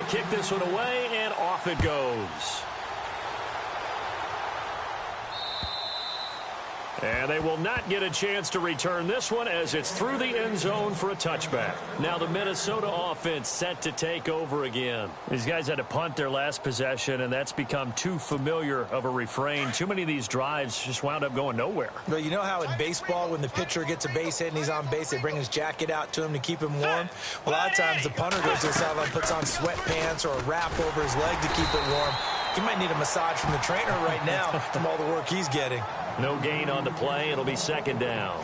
kick this one away, and off it goes. And they will not get a chance to return this one as it's through the end zone for a touchback. Now the Minnesota offense set to take over again. These guys had to punt their last possession, and that's become too familiar of a refrain. Too many of these drives just wound up going nowhere. But you know how in baseball when the pitcher gets a base hit and he's on base, they bring his jacket out to him to keep him warm? Well, a lot of times the punter goes to the sideline, puts on sweatpants or a wrap over his leg to keep it warm. He might need a massage from the trainer right now from all the work he's getting. No gain on the play. It'll be second down.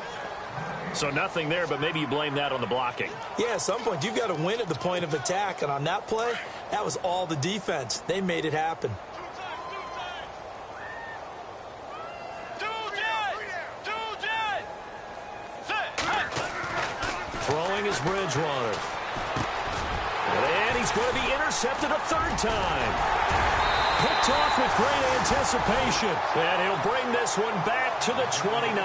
So nothing there, but maybe you blame that on the blocking. Yeah, at some point you've got to win at the point of attack. And on that play, that was all the defense. They made it happen. Throwing is Bridgewater. And he's going to be intercepted a third time. Picked off with great anticipation. And he'll bring this one back to the 29.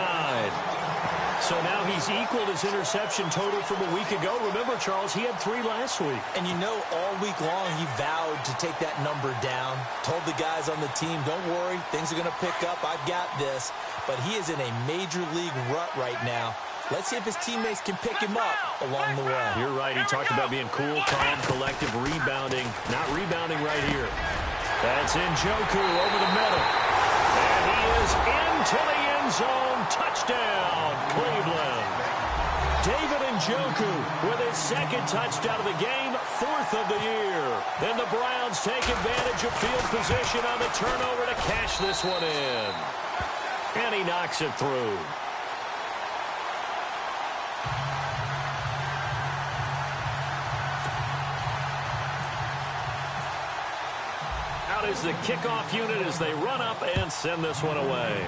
So now he's equaled his interception total from a week ago. Remember, Charles, he had 3 last week. And you know, all week long he vowed to take that number down. Told the guys on the team, don't worry, things are going to pick up. I've got this. But he is in a major league rut right now. Let's see if his teammates can pick him up along the way. You're right. He talked about being cool, calm, collective, rebounding. Not rebounding right here. That's Njoku over the middle. And he is into the end zone. Touchdown, Cleveland. David Njoku with his second touchdown of the game, 4th of the year. Then the Browns take advantage of field position on the turnover to cash this one in. And he knocks it through. Out is the kickoff unit as they run up and send this one away.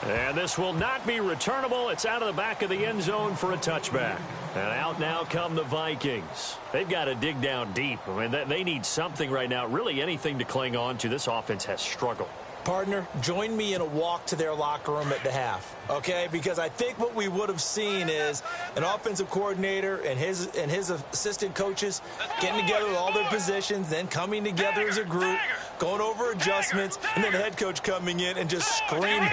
And this will not be returnable. It's out of the back of the end zone for a touchback. And out now come the Vikings. They've got to dig down deep. I mean, they need something right now, really anything to cling on to. This offense has struggled. Partner, join me in a walk to their locker room at the half, okay? Because I think what we would have seen is an offensive coordinator and his assistant coaches getting together with all their positions, then coming together as a group, going over adjustments, and then the head coach coming in and just screaming,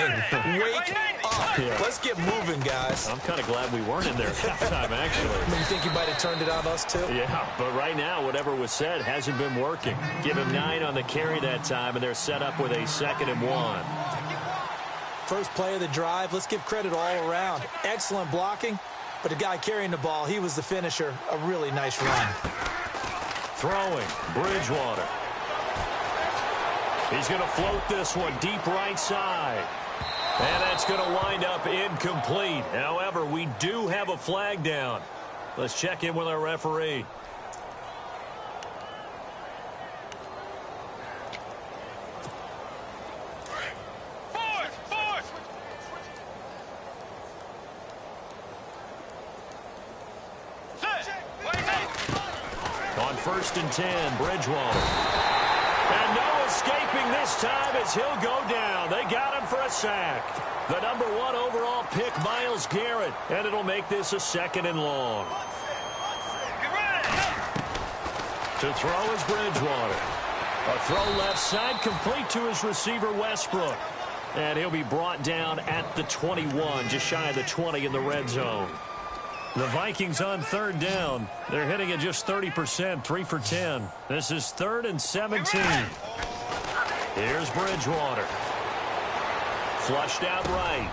wake up. Yeah. Let's get moving, guys. I'm kind of glad we weren't in there at halftime, actually. You think you might have turned it on us, too? Yeah, but right now, whatever was said hasn't been working. Give him 9 on the carry that time, and they're set up with a 2nd and 1. First play of the drive, let's give credit all around. Excellent blocking, but the guy carrying the ball, he was the finisher. A really nice run. Throwing, Bridgewater. He's going to float this one deep right side. And that's going to wind up incomplete. However, we do have a flag down. Let's check in with our referee. On 1st and 10, Bridgewater. And no escaping this time as he'll go down. They got him for a sack. The number 1 overall pick, Myles Garrett. And it'll make this a 2nd and long. To throw is Bridgewater. A throw left side, complete to his receiver, Westbrook. And he'll be brought down at the 21, just shy of the 20 in the red zone. The Vikings on 3rd down. They're hitting at just 30%, 3 for 10. This is 3rd and 17. Here's Bridgewater. Flushed out right.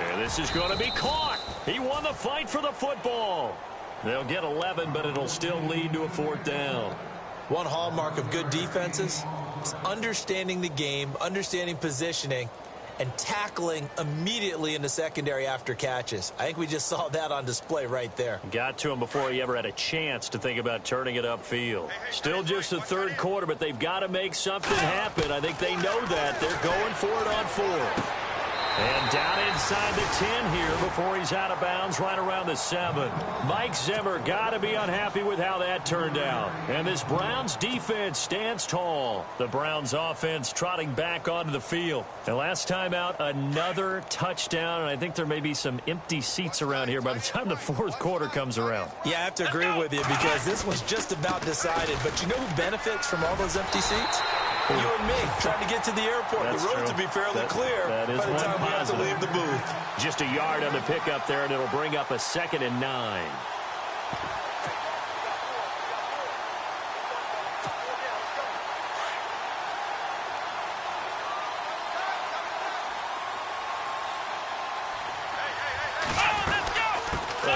And this is going to be caught. He won the fight for the football. They'll get 11, but it'll still lead to a 4th down. One hallmark of good defenses is understanding the game, understanding positioning, and tackling immediately in the secondary after catches. I think we just saw that on display right there. Got to him before he ever had a chance to think about turning it upfield. Still just the 3rd quarter, but they've got to make something happen. I think they know that. They're going for it on 4th. And down inside the 10 here before he's out of bounds right around the 7. Mike Zimmer got to be unhappy with how that turned out. And this Browns defense stands tall. The Browns offense trotting back onto the field. And last time out, another touchdown. And I think there may be some empty seats around here by the time the fourth quarter comes around. Yeah, I have to agree with you because this one's just about decided. But you know who benefits from all those empty seats? You and me, trying to get to the airport. That's the road true. to be fairly clear by the time we have to leave the booth. Just a yard on the pickup there, and it'll bring up a 2nd and 9.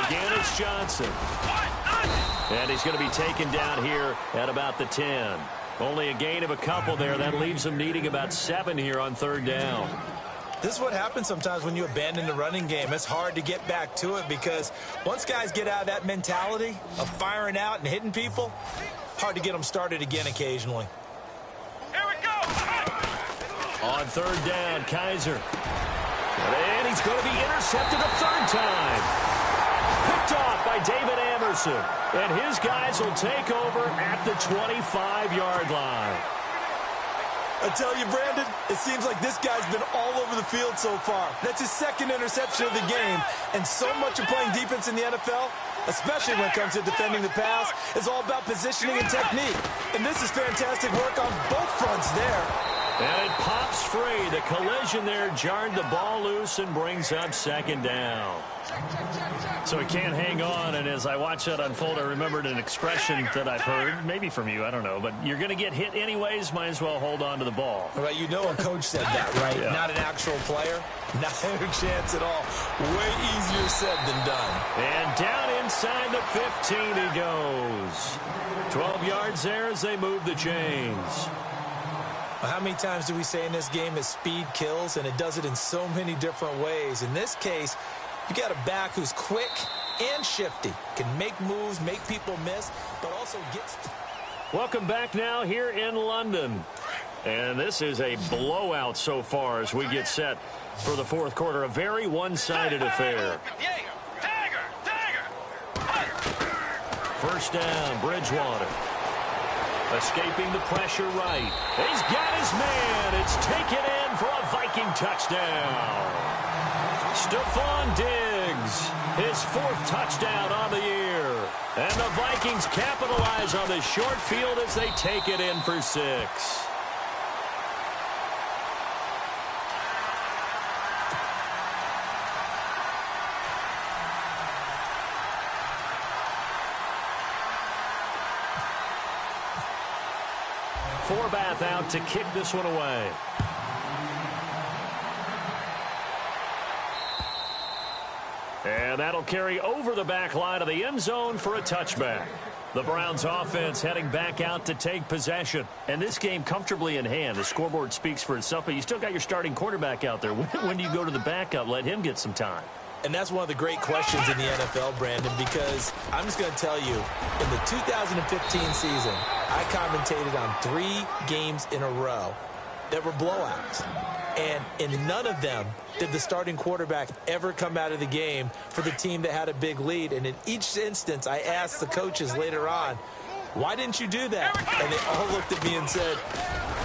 Again, it's Johnson. And he's going to be taken down here at about the 10. Only a gain of a couple there. That leaves him needing about 7 here on 3rd down. This is what happens sometimes when you abandon the running game. It's hard to get back to it because once guys get out of that mentality of firing out and hitting people, hard to get them started again occasionally. Here we go. On 3rd down, Kaiser. And he's going to be intercepted a 3rd time. Picked off by David Anderson. And his guys will take over at the 25-yard line. I tell you, Brandon, it seems like this guy's been all over the field so far. That's his 2nd interception of the game. And so much of playing defense in the NFL, especially when it comes to defending the pass, is all about positioning and technique. And this is fantastic work on both fronts there. And it pops free. The collision there jarred the ball loose and brings up 2nd down. So he can't hang on, and as I watch that unfold, I remembered an expression that I've heard, maybe from you, I don't know, but you're going to get hit anyways, might as well hold on to the ball. Right, you know a coach said that, right? Yeah. Not an actual player. Not a chance at all. Way easier said than done. And down inside the 15 he goes. 12 yards there as they move the chains. Well, how many times do we say in this game that speed kills, and it does it in so many different ways? In this case, you got a back who's quick and shifty, can make moves, make people miss, but also gets... Welcome back now here in London. And this is a blowout so far as we get set for the fourth quarter. A very one-sided affair. First down, Bridgewater. Escaping the pressure right. He's got his man. It's taken in for a Viking touchdown. Stephon Diggs, his 4th touchdown on the year. And the Vikings capitalize on this short field as they take it in for 6. Forbath out to kick this one away. And that'll carry over the back line of the end zone for a touchback. The Browns offense heading back out to take possession. And this game comfortably in hand. The scoreboard speaks for itself, but you still got your starting quarterback out there. When do you go to the backup? Let him get some time. And that's one of the great questions in the NFL, Brandon, because I'm just going to tell you, in the 2015 season, I commentated on 3 games in a row that were blowouts. And in none of them did the starting quarterback ever come out of the game for the team that had a big lead. And in each instance, I asked the coaches later on, why didn't you do that? And they all looked at me and said,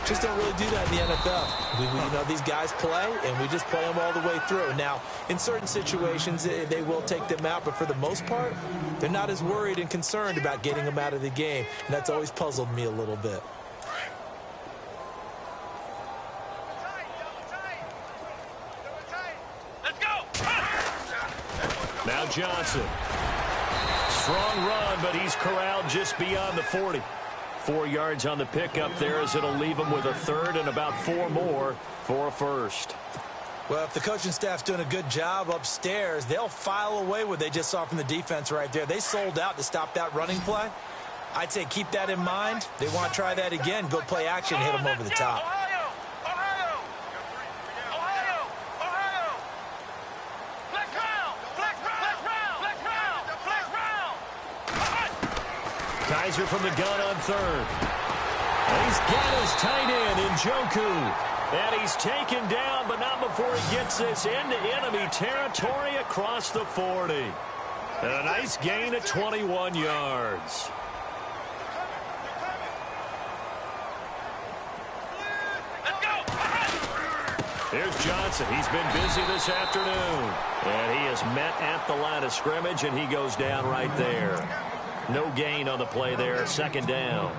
just don't really do that in the NFL. You know, these guys play, and we just play them all the way through. Now, in certain situations, they will take them out, but for the most part, they're not as worried and concerned about getting them out of the game. And that's always puzzled me a little bit. Now Johnson. Strong run, but he's corralled just beyond the 40. 4 yards on the pickup there as it'll leave him with a 3rd and about 4 more for a 1st. Well, if the coaching staff's doing a good job upstairs, they'll file away what they just saw from the defense right there. They sold out to stop that running play. I'd say keep that in mind. They want to try that again, go play action, hit them over the top. Kaiser from the gun on 3rd. And he's got his tight end in Njoku. And he's taken down, but not before he gets this into enemy territory across the 40. And a nice gain at 21 yards. Here's Johnson. He's been busy this afternoon. And he is met at the line of scrimmage, and he goes down right there. No gain on the play there. Second down.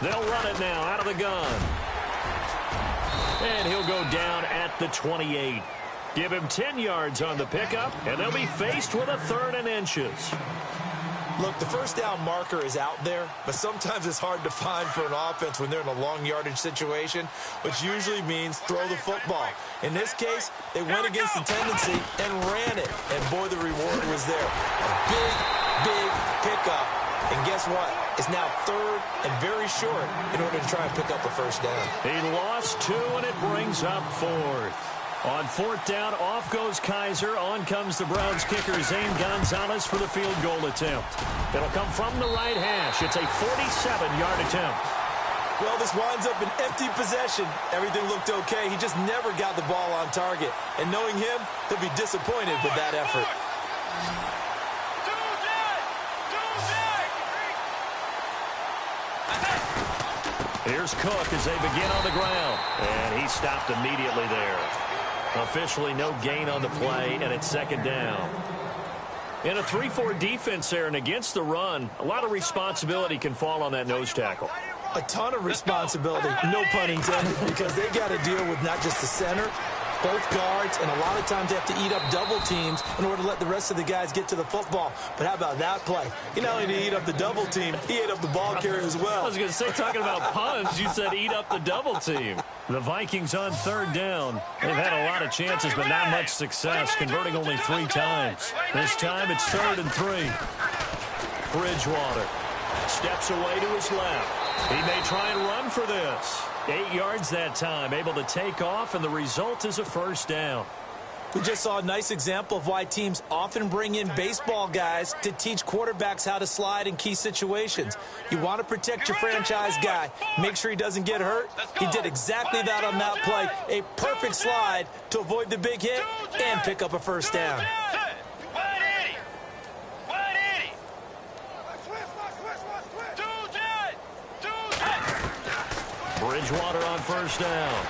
They'll run it now out of the gun. And he'll go down at the 28. Give him 10 yards on the pickup, and they'll be faced with a 3rd and inches. Look, the first down marker is out there, but sometimes it's hard to find for an offense when they're in a long yardage situation, which usually means throw the football. In this case, they went against the tendency and ran it, and boy, the reward was there. A big, big pickup, and guess what? It's now 3rd and very short in order to try and pick up a first down. He lost 2, and it brings up 4th. On 4th down, off goes Kaiser. On comes the Browns kicker, Zane Gonzalez, for the field goal attempt. It'll come from the right hash. It's a 47-yard attempt. Well, this winds up an empty possession. Everything looked okay. He just never got the ball on target. And knowing him, he'll be disappointed with that effort. Here's Cook as they begin on the ground. And he stopped immediately there. Officially no gain on the play, and it's second down. In a 3-4 defense there and against the run, a lot of responsibility can fall on that nose tackle. A ton of responsibility, no pun intended, because they got to deal with not just the center, both guards, and a lot of times they have to eat up double teams in order to let the rest of the guys get to the football. But how about that play? He not only did he eat up the double team, he ate up the ball carrier as well. I was going to say, talking about puns, you said eat up the double team. The Vikings on 3rd down. They've had a lot of chances, but not much success, converting only 3 times. This time it's 3rd and 3. Bridgewater steps away to his left. He may try and run for this. 8 yards that time, able to take off, and the result is a first down. We just saw a nice example of why teams often bring in baseball guys to teach quarterbacks how to slide in key situations. You want to protect your franchise guy. Make sure he doesn't get hurt. He did exactly that on that play. A perfect slide to avoid the big hit and pick up a first down. Bridgewater on first down.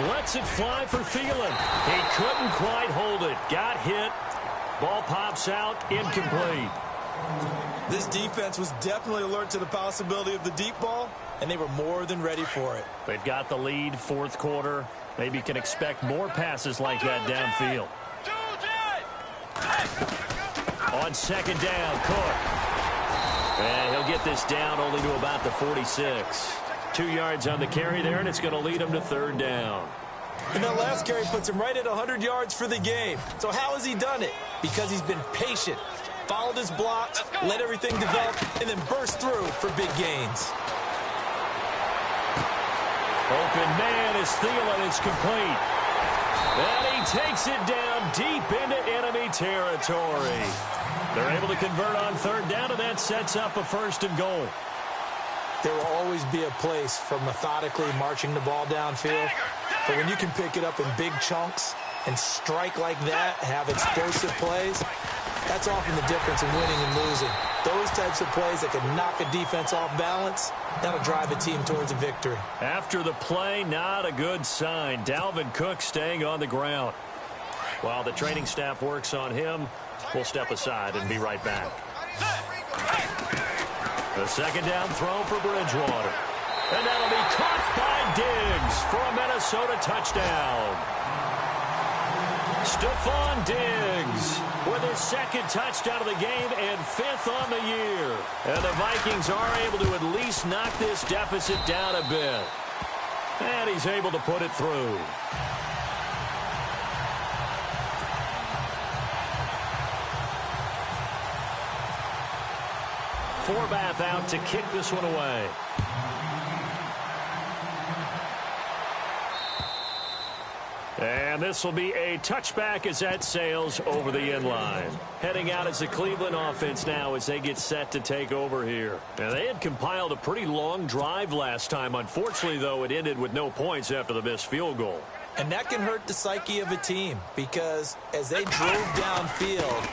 Lets it fly for Thielen. He couldn't quite hold it. Got hit. Ball pops out. Incomplete. This defense was definitely alert to the possibility of the deep ball, and they were more than ready for it. They've got the lead, 4th quarter. Maybe can expect more passes like that downfield. On second down, Cook. And he'll get this down only to about the 46. 2 yards on the carry there, and it's going to lead him to 3rd down. And that last carry puts him right at 100 yards for the game. So how has he done it? Because he's been patient, followed his blocks, let everything develop, and then burst through for big gains. Open man is Thielen. It's complete. And he takes it down deep into enemy territory. They're able to convert on 3rd down, and that sets up a 1st and goal. There will always be a place for methodically marching the ball downfield. But when you can pick it up in big chunks and strike like that, have explosive plays, that's often the difference in winning and losing. Those types of plays that can knock a defense off balance, that'll drive a team towards a victory. After the play, not a good sign. Dalvin Cook staying on the ground. While the training staff works on him, we'll step aside and be right back. The second down throw for Bridgewater. And that'll be caught by Diggs for a Minnesota touchdown. Stephon Diggs with his 2nd touchdown of the game and 5th on the year. And the Vikings are able to at least knock this deficit down a bit. And he's able to put it through. Forbath out to kick this one away. And this will be a touchback as that sails over the end line. Heading out as the Cleveland offense now as they get set to take over here. And they had compiled a pretty long drive last time. Unfortunately, though, it ended with no points after the missed field goal. And that can hurt the psyche of a team because as they drove downfield,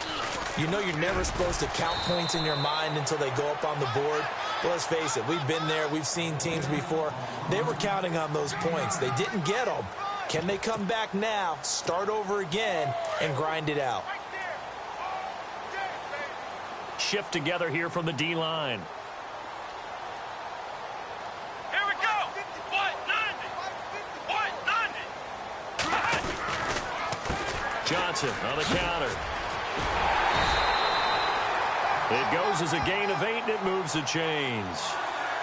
you know you're never supposed to count points in your mind until they go up on the board. But let's face it, we've been there. We've seen teams before. They were counting on those points. They didn't get them. Can they come back now, start over again, and grind it out? Shift together here from the D-line. Here we go. 190. 190. Johnson on the counter. It goes as a gain of 8, and it moves the chains.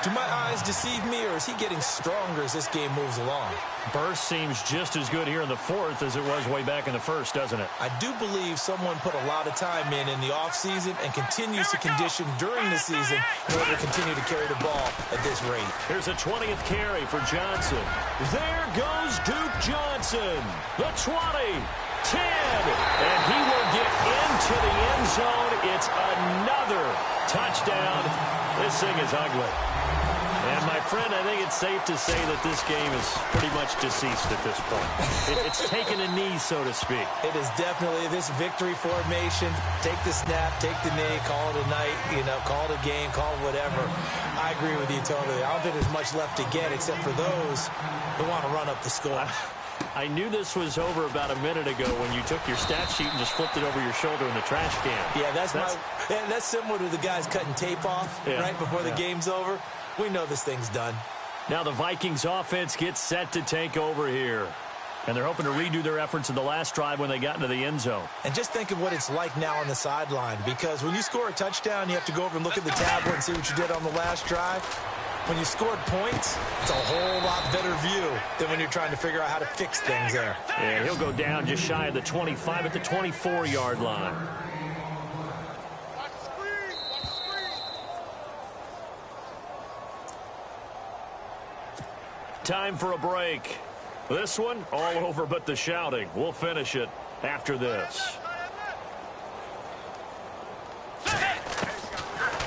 Do my eyes deceive me, or is he getting stronger as this game moves along? Burst seems just as good here in the fourth as it was way back in the first, doesn't it? I do believe someone put a lot of time in the offseason and continues to condition during the season in order to continue to carry the ball at this rate. Here's a 20th carry for Johnson. There goes Duke Johnson. The 20, 10, and he will get into the end zone. It's another touchdown. This thing is ugly. And, my friend, I think it's safe to say that this game is pretty much deceased at this point. It's taken a knee, so to speak. It is definitely this victory formation. Take the snap, take the knee, call it a night, call it a game, call it whatever. I agree with you totally. I don't think there's much left to get except for those who want to run up the score. I knew this was over about a minute ago when you took your stat sheet and just flipped it over your shoulder in the trash can. Yeah, that's similar to the guys cutting tape off right before the game's over. We know this thing's done. Now the Vikings offense gets set to take over here. And they're hoping to redo their efforts in the last drive when they got into the end zone. And just think of what it's like now on the sideline, because when you score a touchdown, you have to go over and look at the tablet and see what you did on the last drive. When you scored points, it's a whole lot better view than when you're trying to figure out how to fix things there. And he'll go down just shy of the 25 at the 24-yard line. Time for a break. This one, all over but the shouting. We'll finish it after this.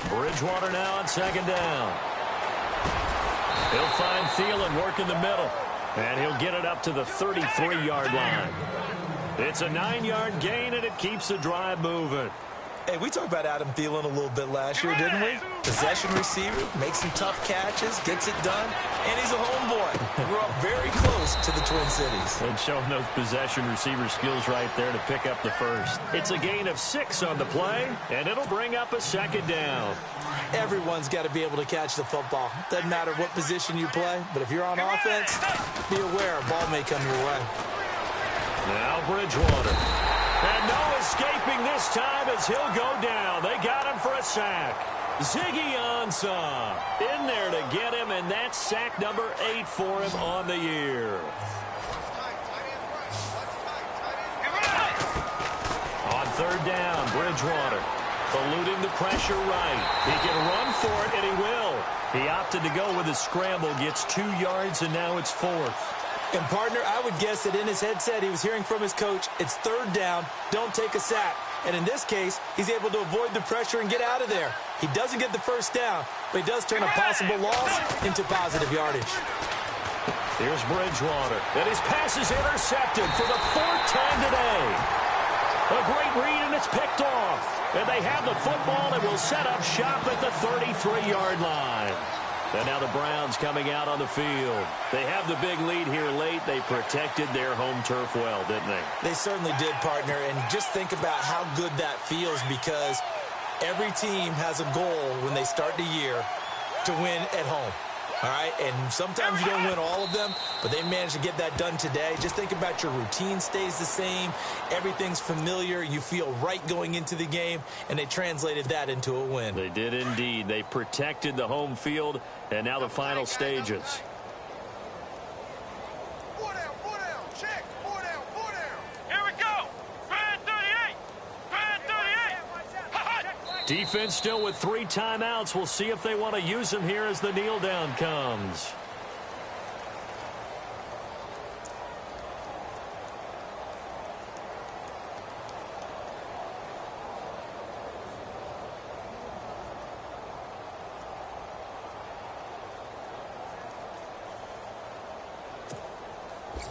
Bridgewater now on second down. He'll find Thielen working the middle. And he'll get it up to the 33-yard line. It's a 9-yard gain, and it keeps the drive moving. Hey, we talked about Adam Thielen a little bit last year, didn't we? Possession receiver, makes some tough catches, gets it done, and he's a homeboy. Grew up very close to the Twin Cities. And showing those possession receiver skills right there to pick up the first. It's a gain of 6 on the play, and it'll bring up a second down. Everyone's got to be able to catch the football. Doesn't matter what position you play, but if you're on offense, be aware a ball may come your way. Now Bridgewater. And no escaping this time as he'll go down. They got him for a sack. Ziggy Ansah in there to get him, and that's sack number 8 for him on the year. On third down, Bridgewater eluding the pressure right. He can run for it, and he will. He opted to go with a scramble, gets 2 yards, and now it's 4th. And, partner, I would guess that in his headset he was hearing from his coach, it's third down, don't take a sack. And in this case, he's able to avoid the pressure and get out of there. He doesn't get the first down, but he does turn a possible loss into positive yardage. Here's Bridgewater. And his pass is intercepted for the 4th time today. A great read, and it's picked off. And they have the football and will set up shop at the 33-yard line. And now the Browns coming out on the field. They have the big lead here late. They protected their home turf well, didn't they? They certainly did, partner. And just think about how good that feels, because every team has a goal when they start the year to win at home. All right, and sometimes you don't win all of them, but they managed to get that done today. Just think about your routine stays the same. Everything's familiar. You feel right going into the game, and they translated that into a win. They did indeed. They protected the home field, and now the final stages. Defense still with 3 timeouts. We'll see if they want to use them here as the kneel down comes.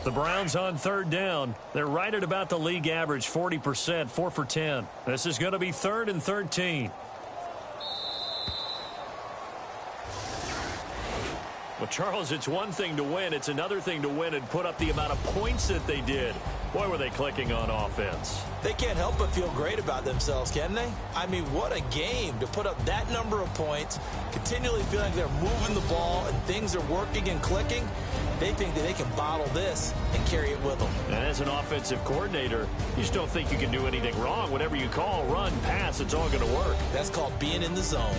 The Browns on third down. They're right at about the league average, 40%, 4 for 10. This is going to be 3rd and 13. Well, Charles, it's one thing to win. It's another thing to win and put up the amount of points that they did. Boy, were they clicking on offense. They can't help but feel great about themselves, can they? I mean, what a game to put up that number of points, continually feeling like they're moving the ball and things are working and clicking. They think that they can bottle this and carry it with them. And as an offensive coordinator, you just don't think you can do anything wrong. Whatever you call, run, pass, it's all going to work. That's called being in the zone.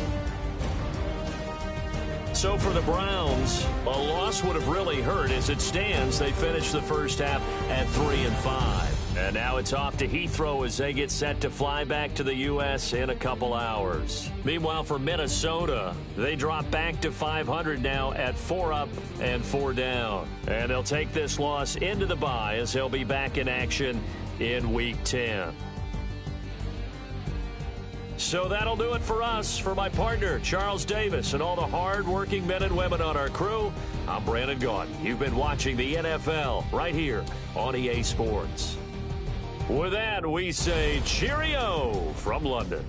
So for the Browns, a loss would have really hurt. As it stands, they finished the first half at 3-5. And now it's off to Heathrow as they get set to fly back to the U.S. in a couple hours. Meanwhile, for Minnesota, they drop back to 500 now at 4 up and 4 down. And they'll take this loss into the bye as they'll be back in action in Week 10. So that'll do it for us. For my partner, Charles Davis, and all the hard-working men and women on our crew, I'm Brandon Gaudin. You've been watching the NFL right here on EA Sports. With that, we say cheerio from London.